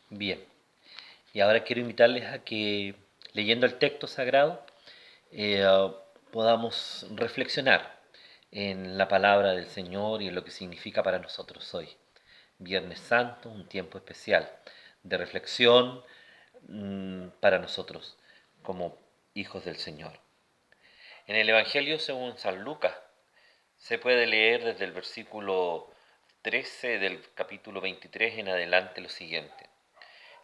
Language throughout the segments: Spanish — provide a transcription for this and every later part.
Bien, y ahora quiero invitarles a que, leyendo el texto sagrado, eh, podamos reflexionar en la palabra del Señor y en lo que significa para nosotros hoy. Viernes Santo, un tiempo especial de reflexión para nosotros como hijos del Señor. En el Evangelio según San Lucas se puede leer desde el versículo 13 del capítulo 23 en adelante lo siguiente.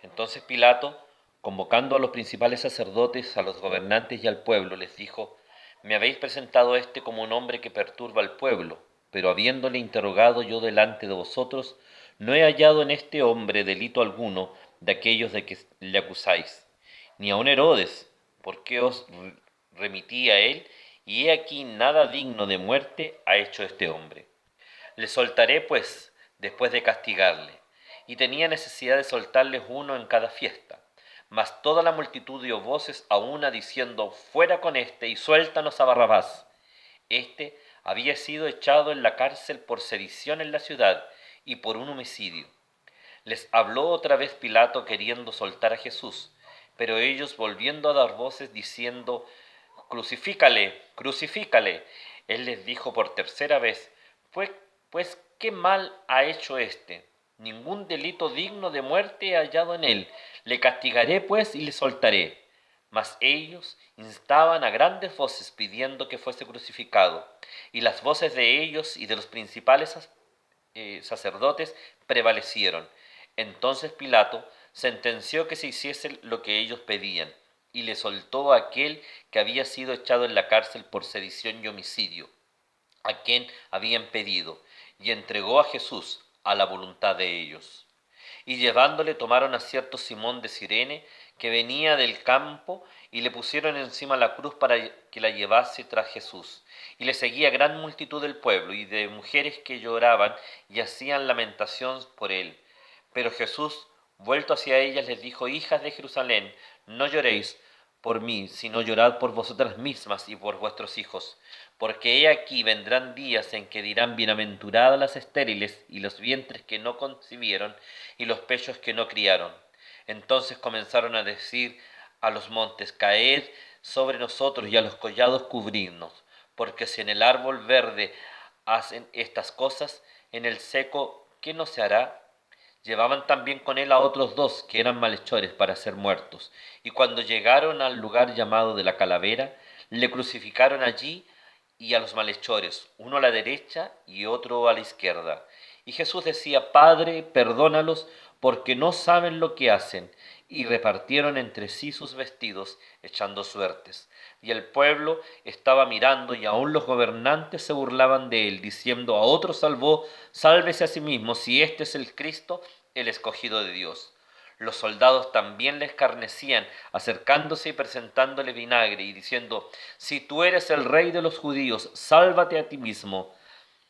Entonces Pilato, convocando a los principales sacerdotes, a los gobernantes y al pueblo, les dijo: Me habéis presentado a este como un hombre que perturba al pueblo, pero habiéndole interrogado yo delante de vosotros, no he hallado en este hombre delito alguno de aquellos de que le acusáis, ni aun Herodes, porque os remití a él, y he aquí nada digno de muerte ha hecho este hombre. Le soltaré, pues, después de castigarle. Y tenía necesidad de soltarles uno en cada fiesta. Mas toda la multitud dio voces a una diciendo: Fuera con éste y suéltanos a Barrabás. Este había sido echado en la cárcel por sedición en la ciudad y por un homicidio. Les habló otra vez Pilato queriendo soltar a Jesús, pero ellos volviendo a dar voces diciendo: Crucifícale, crucifícale. Él les dijo por tercera vez: Pues, pues qué mal ha hecho éste. Ningún delito digno de muerte he hallado en él. Le castigaré pues y le soltaré. Mas ellos instaban a grandes voces pidiendo que fuese crucificado, y las voces de ellos y de los principales sacerdotes prevalecieron. Entonces Pilato sentenció que se hiciese lo que ellos pedían, y le soltó a aquel que había sido echado en la cárcel por sedición y homicidio, a quien habían pedido, y entregó a Jesús a la voluntad de ellos. Y llevándole tomaron a cierto Simón de Cirene, que venía del campo, y le pusieron encima la cruz para que la llevase tras Jesús. Y le seguía gran multitud del pueblo y de mujeres que lloraban y hacían lamentación por él. Pero Jesús, vuelto hacia ellas, les dijo: Hijas de Jerusalén, no lloréis por mí, sino llorad por vosotras mismas y por vuestros hijos. Porque he aquí vendrán días en que dirán: Bienaventuradas las estériles y los vientres que no concibieron y los pechos que no criaron. Entonces comenzaron a decir a los montes: Caed sobre nosotros, y a los collados cubridnos. Porque si en el árbol verde hacen estas cosas, en el seco, ¿qué no se hará? Llevaban también con él a otros dos que eran malhechores para ser muertos, y cuando llegaron al lugar llamado de la Calavera, le crucificaron allí y a los malhechores, uno a la derecha y otro a la izquierda. Y Jesús decía: Padre, perdónalos, porque no saben lo que hacen. Y repartieron entre sí sus vestidos, echando suertes. Y el pueblo estaba mirando, y aun los gobernantes se burlaban de él, diciendo: A otro salvó, sálvese a sí mismo, si este es el Cristo, el escogido de Dios. Los soldados también le escarnecían, acercándose y presentándole vinagre, y diciendo: Si tú eres el rey de los judíos, sálvate a ti mismo.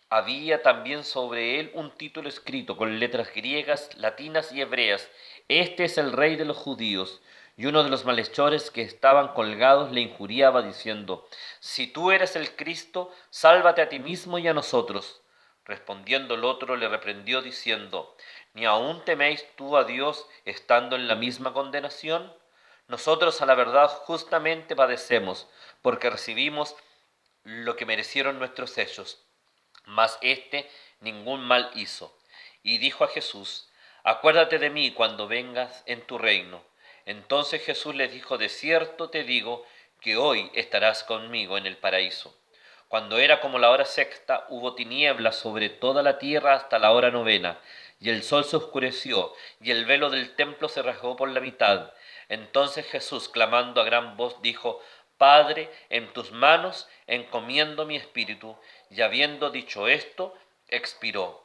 Había también sobre él un título escrito con letras griegas, latinas y hebreas: Este es el rey de los judíos. Y uno de los malhechores que estaban colgados le injuriaba, diciendo: Si tú eres el Cristo, sálvate a ti mismo y a nosotros. Respondiendo el otro le reprendió, diciendo: ¿Ni aun teméis tú a Dios, estando en la misma condenación? Nosotros a la verdad justamente padecemos, porque recibimos lo que merecieron nuestros hechos, mas éste ningún mal hizo. Y dijo a Jesús: Acuérdate de mí cuando vengas en tu reino. Entonces Jesús les dijo: De cierto te digo que hoy estarás conmigo en el paraíso. Cuando era como la hora sexta, hubo tinieblas sobre toda la tierra hasta la hora novena, y el sol se oscureció, y el velo del templo se rasgó por la mitad. Entonces Jesús, clamando a gran voz, dijo: Padre, en tus manos encomiendo mi espíritu. Y habiendo dicho esto, expiró.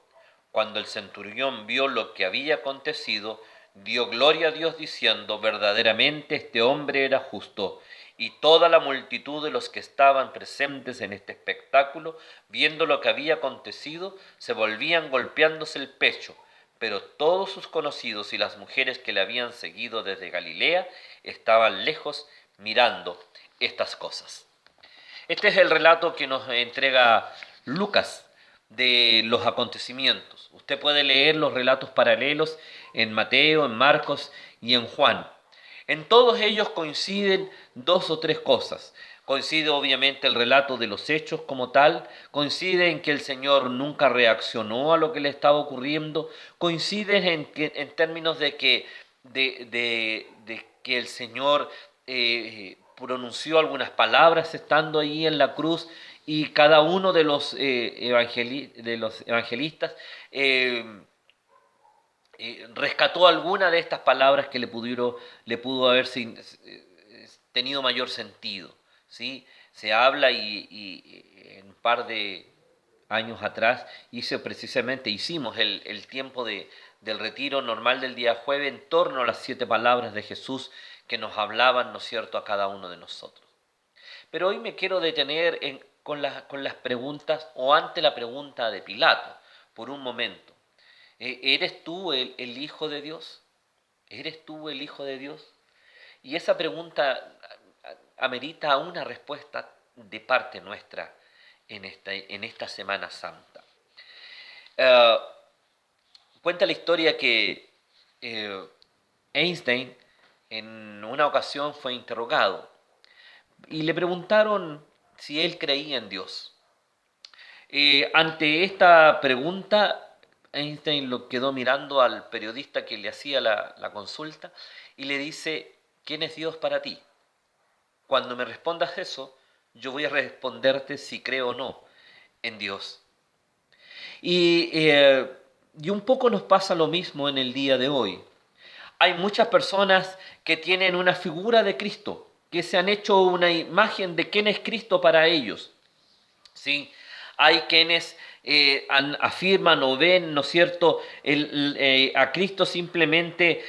Cuando el centurión vio lo que había acontecido, dio gloria a Dios diciendo: Verdaderamente este hombre era justo. Y toda la multitud de los que estaban presentes en este espectáculo, viendo lo que había acontecido, se volvían golpeándose el pecho. Pero todos sus conocidos y las mujeres que le habían seguido desde Galilea estaban lejos mirando estas cosas. Este es el relato que nos entrega Lucas de los acontecimientos. Usted puede leer los relatos paralelos en Mateo, en Marcos y en Juan. En todos ellos coinciden dos o tres cosas. Coincide obviamente el relato de los hechos como tal, coincide en que el Señor nunca reaccionó a lo que le estaba ocurriendo, coincide en términos de que el Señor pronunció algunas palabras estando ahí en la cruz, y cada uno de los evangelistas rescató alguna de estas palabras que le pudo haber tenido mayor sentido, ¿sí? Se habla y en un par de años atrás hicimos el tiempo del retiro normal del día jueves en torno a las 7 palabras de Jesús que nos hablaban, ¿no es cierto?, a cada uno de nosotros. Pero hoy me quiero detener con las preguntas, o ante la pregunta de Pilato, por un momento. ¿Eres tú el Hijo de Dios? ¿Eres tú el Hijo de Dios? Y esa pregunta amerita una respuesta de parte nuestra en esta Semana Santa. Cuenta la historia que Einstein en una ocasión fue interrogado y le preguntaron si él creía en Dios. Ante esta pregunta, Einstein lo quedó mirando al periodista que le hacía la consulta y le dice: ¿quién es Dios para ti? Cuando me respondas eso, yo voy a responderte si creo o no en Dios. Y un poco nos pasa lo mismo en el día de hoy. Hay muchas personas que tienen una figura de Cristo, que se han hecho una imagen de quién es Cristo para ellos, ¿sí? Hay quienes afirman o ven, ¿no es cierto?, a Cristo simplemente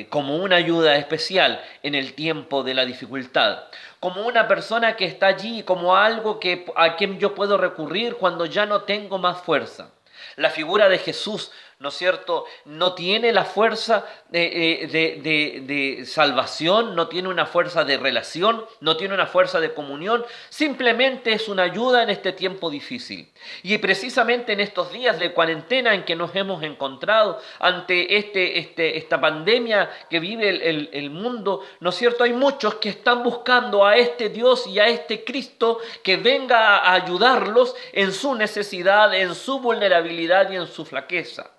como una ayuda especial en el tiempo de la dificultad, como una persona que está allí, como algo a quien yo puedo recurrir cuando ya no tengo más fuerza. La figura de Jesús, ¿no es cierto?, no tiene la fuerza de salvación, no tiene una fuerza de relación, no tiene una fuerza de comunión, simplemente es una ayuda en este tiempo difícil. Y precisamente en estos días de cuarentena en que nos hemos encontrado ante esta pandemia que vive el mundo, ¿no es cierto?, hay muchos que están buscando a este Dios y a este Cristo que venga a ayudarlos en su necesidad, en su vulnerabilidad y en su flaqueza.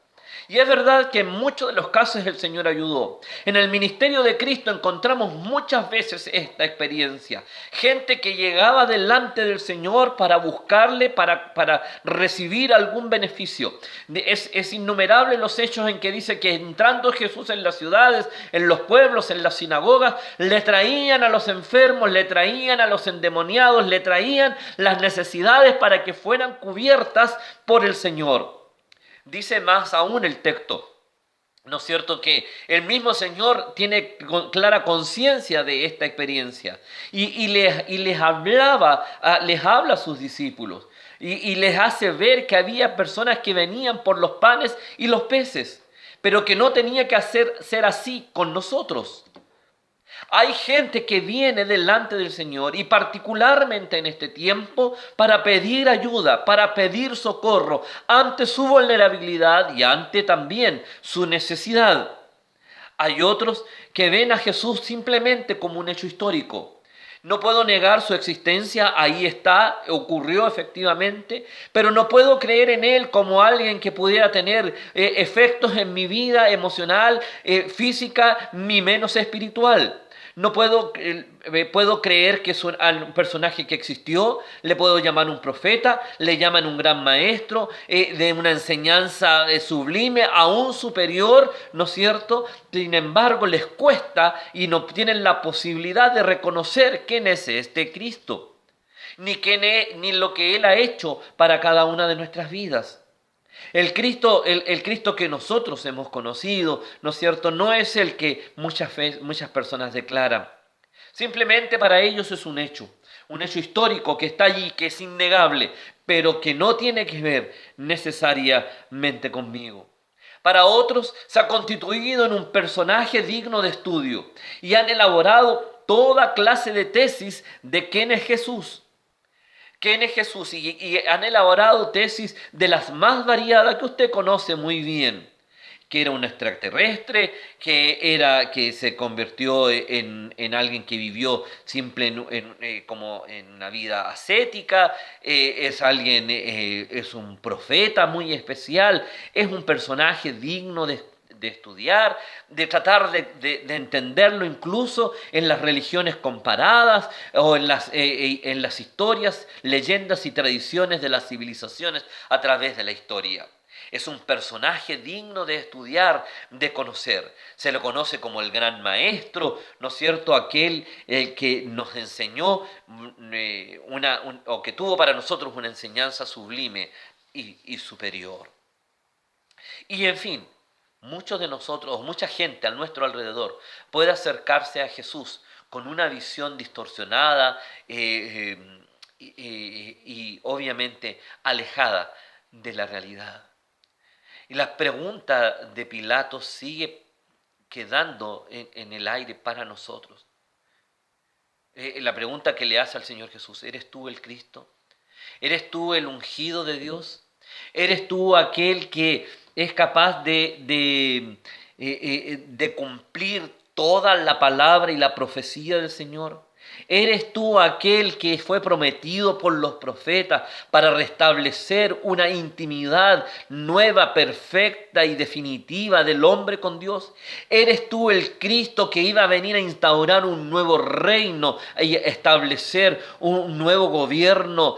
Y es verdad que en muchos de los casos el Señor ayudó. En el ministerio de Cristo encontramos muchas veces esta experiencia. Gente que llegaba delante del Señor para buscarle, para recibir algún beneficio. Es innumerable los hechos en que dice que entrando Jesús en las ciudades, en los pueblos, en las sinagogas, le traían a los enfermos, le traían a los endemoniados, le traían las necesidades para que fueran cubiertas por el Señor. Dice más aún el texto, ¿no es cierto?, que el mismo Señor tiene clara conciencia de esta experiencia y les habla a sus discípulos y les hace ver que había personas que venían por los panes y los peces, pero que no tenía que ser así con nosotros. Hay gente que viene delante del Señor y particularmente en este tiempo para pedir ayuda, para pedir socorro ante su vulnerabilidad y ante también su necesidad. Hay otros que ven a Jesús simplemente como un hecho histórico. No puedo negar su existencia, ahí está, ocurrió efectivamente, pero no puedo creer en Él como alguien que pudiera tener efectos en mi vida emocional, física, ni menos espiritual. No puedo creer que es un personaje que existió, le puedo llamar un profeta, le llaman un gran maestro, de una enseñanza sublime, aún superior, ¿no es cierto? Sin embargo, les cuesta y no tienen la posibilidad de reconocer quién es este Cristo, ni lo que Él ha hecho para cada una de nuestras vidas. El Cristo que nosotros hemos conocido, ¿no es cierto?, no es el que muchas personas declaran. Simplemente para ellos es un hecho histórico que está allí, que es innegable, pero que no tiene que ver necesariamente conmigo. Para otros se ha constituido en un personaje digno de estudio y han elaborado toda clase de tesis de quién es Jesús. ¿Quién es Jesús? Y han elaborado tesis de las más variadas que usted conoce muy bien. que era un extraterrestre, que se convirtió en alguien que vivió simple como en una vida ascética, es un profeta muy especial, es un personaje digno de estudiar, de tratar de entenderlo incluso en las religiones comparadas o en las historias, leyendas y tradiciones de las civilizaciones a través de la historia. Es un personaje digno de estudiar, de conocer. Se lo conoce como el gran maestro, ¿no es cierto? Aquel que nos enseñó o que tuvo para nosotros una enseñanza sublime y superior. Y en fin, muchos de nosotros, mucha gente a nuestro alrededor puede acercarse a Jesús con una visión distorsionada y obviamente alejada de la realidad. Y la pregunta de Pilato sigue quedando en el aire para nosotros. La pregunta que le hace al Señor Jesús: ¿eres tú el Cristo? ¿Eres tú el ungido de Dios? ¿Eres tú aquel que es capaz de cumplir toda la palabra y la profecía del Señor? ¿Eres tú aquel que fue prometido por los profetas para restablecer una intimidad nueva, perfecta y definitiva del hombre con Dios? ¿Eres tú el Cristo que iba a venir a instaurar un nuevo reino y establecer un nuevo gobierno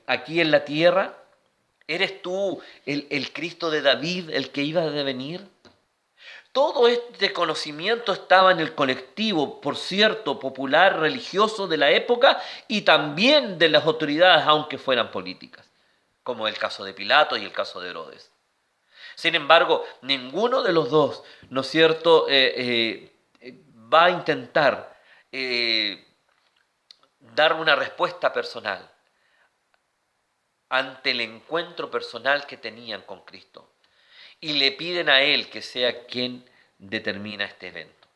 aquí en la tierra? ¿Eres tú el Cristo de David, el que iba a venir? Todo este conocimiento estaba en el colectivo, por cierto, popular, religioso de la época y también de las autoridades, aunque fueran políticas, como el caso de Pilato y el caso de Herodes. Sin embargo, ninguno de los dos, ¿no es cierto?, va a intentar dar una respuesta personal ante el encuentro personal que tenían con Cristo. Y le piden a Él que sea quien determina este evento.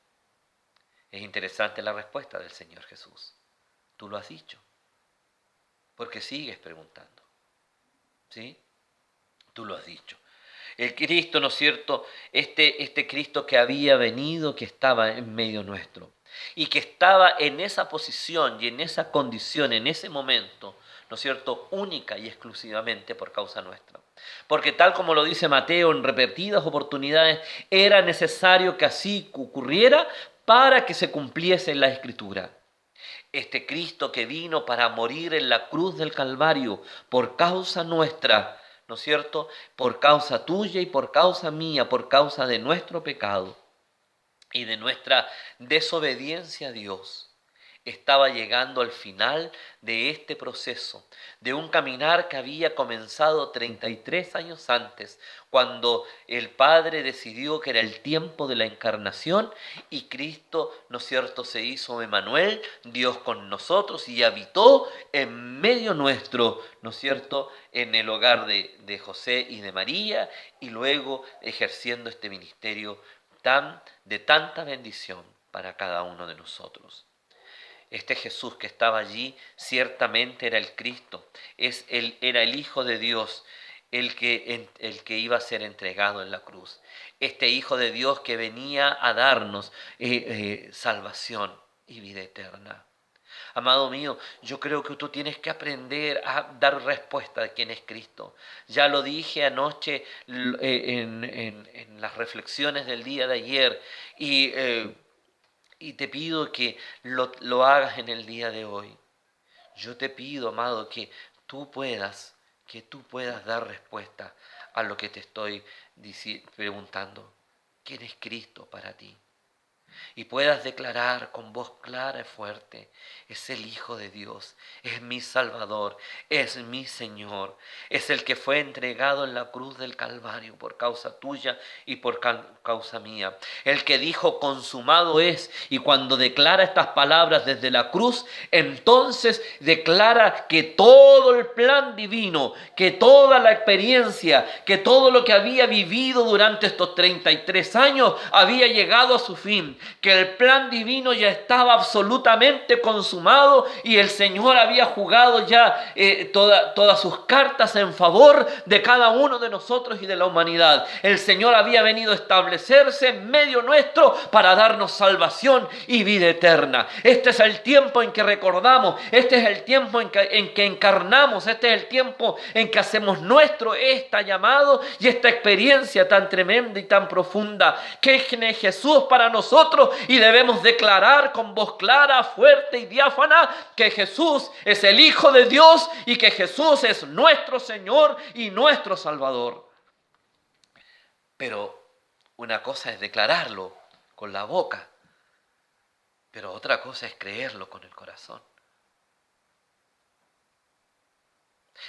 Es interesante la respuesta del Señor Jesús. Tú lo has dicho. Porque sigues preguntando. ¿Sí? Tú lo has dicho. El Cristo, ¿no es cierto? Este Cristo que había venido, que estaba en medio nuestro. Y que estaba en esa posición y en esa condición, en ese momento, ¿no es cierto?, única y exclusivamente por causa nuestra. Porque tal como lo dice Mateo en repetidas oportunidades, era necesario que así ocurriera para que se cumpliese la Escritura. Este Cristo que vino para morir en la cruz del Calvario por causa nuestra, ¿no es cierto?, por causa tuya y por causa mía, por causa de nuestro pecado y de nuestra desobediencia a Dios, estaba llegando al final de este proceso, de un caminar que había comenzado 33 años antes, cuando el Padre decidió que era el tiempo de la encarnación y Cristo, ¿no es cierto?, se hizo Emmanuel, Dios con nosotros, y habitó en medio nuestro, ¿no es cierto?, en el hogar de José y de María, y luego ejerciendo este ministerio de tanta bendición para cada uno de nosotros. Este Jesús que estaba allí ciertamente era el Cristo, era el Hijo de Dios, el que iba a ser entregado en la cruz. Este Hijo de Dios que venía a darnos salvación y vida eterna. Amado mío, yo creo que tú tienes que aprender a dar respuesta de quién es Cristo. Ya lo dije anoche en las reflexiones del día de ayer y te pido que lo hagas en el día de hoy. Yo te pido, amado, que tú puedas dar respuesta a lo que te estoy preguntando. ¿Quién es Cristo para ti? Y puedas declarar con voz clara y fuerte: es el Hijo de Dios, es mi Salvador, es mi Señor, es el que fue entregado en la cruz del Calvario por causa tuya y por causa mía, el que dijo consumado es, y cuando declara estas palabras desde la cruz, entonces declara que todo el plan divino, que toda la experiencia, que todo lo que había vivido durante estos 33 años había llegado a su fin. que el plan divino ya estaba absolutamente consumado y el Señor había jugado ya todas sus cartas en favor de cada uno de nosotros y de la humanidad. El Señor había venido a establecerse en medio nuestro para darnos salvación y vida eterna. Este es el tiempo en que recordamos, este es el tiempo en que encarnamos, este es el tiempo en que hacemos nuestro este llamado y esta experiencia tan tremenda y tan profunda que es Jesús para nosotros, y debemos declarar con voz clara, fuerte y diáfana que Jesús es el Hijo de Dios y que Jesús es nuestro Señor y nuestro Salvador. Pero una cosa es declararlo con la boca, pero otra cosa es creerlo con el corazón.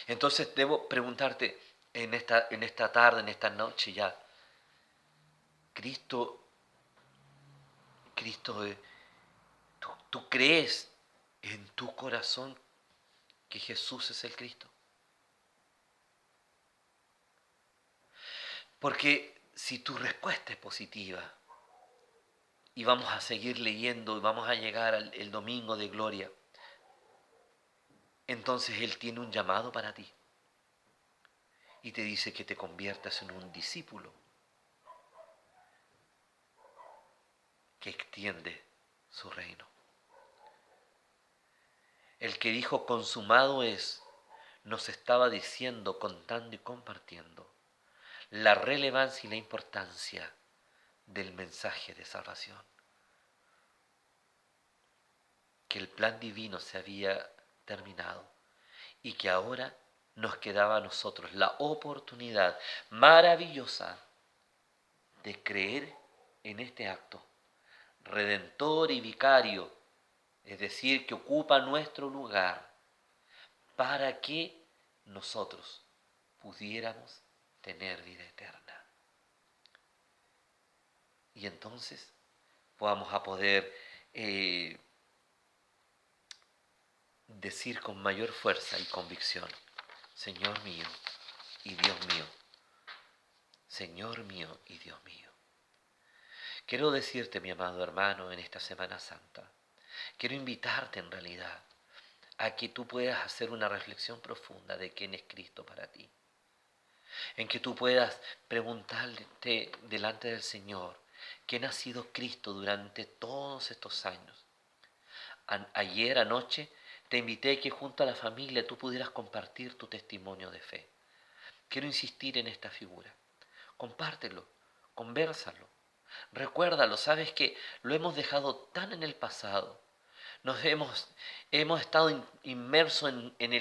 Entonces debo preguntarte en esta tarde, en esta noche ya, Cristo, ¿tú crees en tu corazón que Jesús es el Cristo? Porque si tu respuesta es positiva, y vamos a seguir leyendo y vamos a llegar el domingo de gloria, entonces Él tiene un llamado para ti y te dice que te conviertas en un discípulo que extiende su reino. El que dijo consumado es, nos estaba diciendo, contando y compartiendo la relevancia y la importancia del mensaje de salvación. Que el plan divino se había terminado y que ahora nos quedaba a nosotros la oportunidad maravillosa de creer en este acto redentor y vicario, es decir, que ocupa nuestro lugar, para que nosotros pudiéramos tener vida eterna. Y entonces vamos a poder decir con mayor fuerza y convicción, Señor mío y Dios mío, Señor mío y Dios mío. Quiero decirte, mi amado hermano, en esta Semana Santa, quiero invitarte en realidad a que tú puedas hacer una reflexión profunda de quién es Cristo para ti. En que tú puedas preguntarte delante del Señor, ¿quién ha sido Cristo durante todos estos años? Ayer anoche te invité a que junto a la familia tú pudieras compartir tu testimonio de fe. Quiero insistir en esta figura. Compártelo, convérsalo, recuérdalo. Sabes que lo hemos dejado tan en el pasado. Hemos estado inmersos en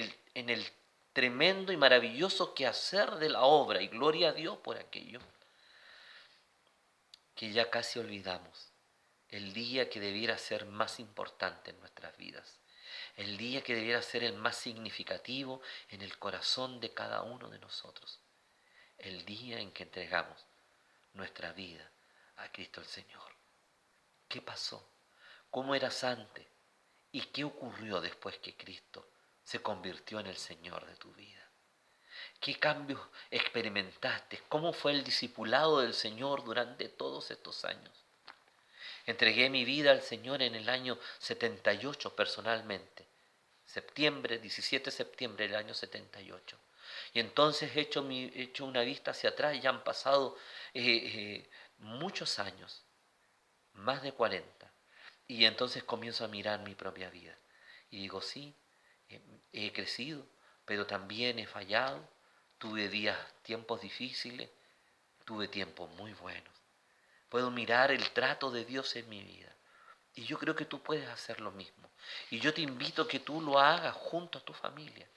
el tremendo y maravilloso quehacer de la obra, y gloria a Dios por aquello, que ya casi olvidamos el día que debiera ser más importante en nuestras vidas, el día que debiera ser el más significativo en el corazón de cada uno de nosotros, el día en que entregamos nuestra vida a Cristo el Señor. ¿Qué pasó? ¿Cómo eras antes? ¿Y qué ocurrió después que Cristo se convirtió en el Señor de tu vida? ¿Qué cambios experimentaste? ¿Cómo fue el discipulado del Señor durante todos estos años? Entregué mi vida al Señor en el año 78 personalmente. 17 de septiembre del año 78. Y entonces he hecho una vista hacia atrás y ya han pasado muchos años, más de 40. Y entonces comienzo a mirar mi propia vida. Y digo, sí, he crecido, pero también he fallado. Tuve tiempos difíciles, tuve tiempos muy buenos. Puedo mirar el trato de Dios en mi vida. Y yo creo que tú puedes hacer lo mismo. Y yo te invito a que tú lo hagas junto a tu familia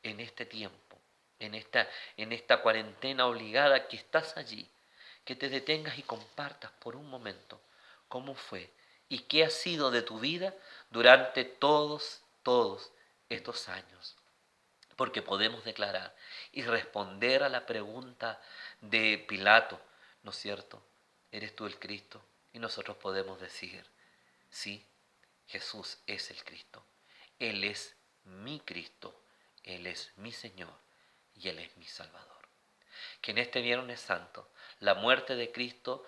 en este tiempo, en esta cuarentena obligada que estás allí. Que te detengas y compartas por un momento cómo fue y qué ha sido de tu vida durante todos estos años. Porque podemos declarar y responder a la pregunta de Pilato, ¿no es cierto? ¿Eres tú el Cristo? Y nosotros podemos decir, sí, Jesús es el Cristo. Él es mi Cristo, Él es mi Señor y Él es mi Salvador. Que en este Viernes Santo la muerte de Cristo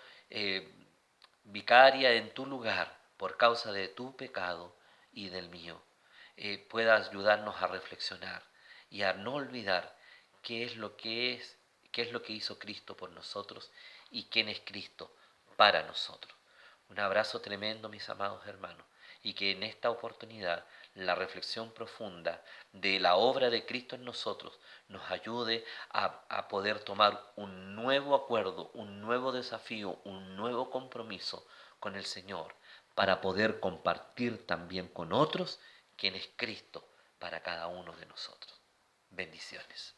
vicaria en tu lugar por causa de tu pecado y del mío, pueda ayudarnos a reflexionar y a no olvidar qué es lo que hizo Cristo por nosotros y quién es Cristo para nosotros. Un abrazo tremendo, mis amados hermanos, y que en esta oportunidad la reflexión profunda de la obra de Cristo en nosotros nos ayude a poder tomar un nuevo acuerdo, un nuevo desafío, un nuevo compromiso con el Señor para poder compartir también con otros quién es Cristo para cada uno de nosotros. Bendiciones.